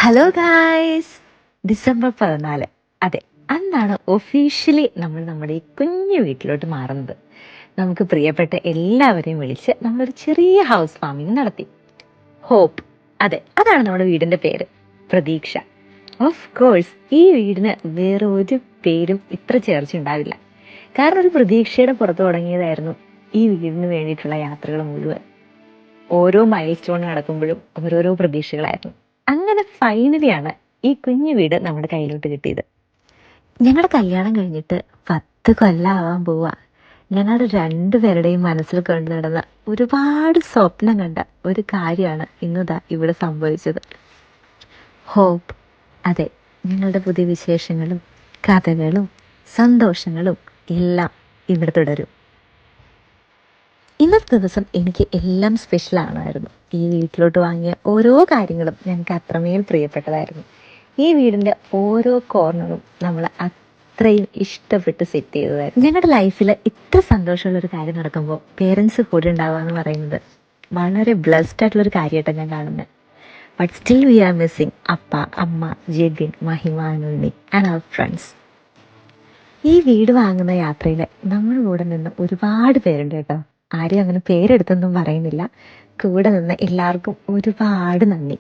Hello guys, December 14, അതെ, അന്നാണ് officially നമ്മൾ നമ്മുടെ ഈ കുഞ്ഞു വീട്ടിലോട്ട് മാറുന്നത്. നമുക്ക് പ്രിയപ്പെട്ട എല്ലാവരെയും വിളിച്ച് നമ്മളൊരു ചെറിയ ഹൗസ് വാമിങ് നടത്തി. ഹോപ്പ്, അതെ, അതാണ് നമ്മുടെ വീടിന്റെ പേര്, പ്രതീക്ഷ. ഓഫ് കോഴ്സ് ഈ വീടിന് വേറെ ഒരു പേരും ഇത്ര ചേർച്ച ഉണ്ടാവില്ല. കാരണം ഒരു പ്രതീക്ഷയുടെ പുറത്ത് തുടങ്ങിയതായിരുന്നു ഈ വീടിന് വേണ്ടിയിട്ടുള്ള യാത്രകൾ മുഴുവൻ. ഓരോ മൈൽ സ്റ്റോൺ നടക്കുമ്പോഴും ഓരോരോ പ്രതീക്ഷകളായിരുന്നു. അങ്ങനെ ഫൈനലിയാണ് ഈ കുഞ്ഞു വീട് നമ്മുടെ കയ്യിലോട്ട് കിട്ടിയത്. ഞങ്ങളുടെ കല്യാണം കഴിഞ്ഞിട്ട് 10 കൊല്ലം പോവാ. ഞങ്ങളുടെ രണ്ടുപേരുടെയും മനസ്സിൽ കൊണ്ടു നടന്ന ഒരുപാട് സ്വപ്നം കണ്ട ഒരു കാര്യമാണ് ഇന്നതാ ഇവിടെ സംഭവിച്ചത്. ഹോപ്പ്, അതെ, ഞങ്ങളുടെ പുതിയ വിശേഷങ്ങളും കഥകളും സന്തോഷങ്ങളും എല്ലാം ഇവിടെ തുടരും. ഇന്നത്തെ ദിവസം എനിക്ക് എല്ലാം സ്പെഷ്യൽ ആണായിരുന്നു. ഈ വീട്ടിലോട്ട് വാങ്ങിയ ഓരോ കാര്യങ്ങളും ഞങ്ങൾക്ക് അത്രമേൽ പ്രിയപ്പെട്ടതായിരുന്നു. ഈ വീടിൻ്റെ ഓരോ കോർണറും നമ്മൾ അത്രയും ഇഷ്ടപ്പെട്ട് സെറ്റ് ചെയ്തതായിരുന്നു. ഞങ്ങളുടെ ലൈഫിൽ ഇത്ര സന്തോഷമുള്ളൊരു കാര്യം നടക്കുമ്പോൾ പേരൻസ് കൂടെ ഉണ്ടാവുക എന്ന് പറയുന്നത് വളരെ ബ്ലെസ്ഡ് ആയിട്ടുള്ളൊരു കാര്യമായിട്ടാണ് ഞാൻ കാണുന്നത്. But still we R missing അപ്പ, അമ്മ, ജെബിൻ, മഹിമ, ഉണ്ണി ആൻഡ് അവർ ഫ്രണ്ട്സ്. ഈ വീട് വാങ്ങുന്ന യാത്രയിൽ നമ്മൾ കൂടെ നിന്ന് ഒരുപാട് പേരുണ്ട് കേട്ടോ. ആരെയും അങ്ങനെ പേരെടുത്തൊന്നും പറയുന്നില്ല. കൂടെ നിന്ന് എല്ലാവർക്കും ഒരുപാട് നന്ദി.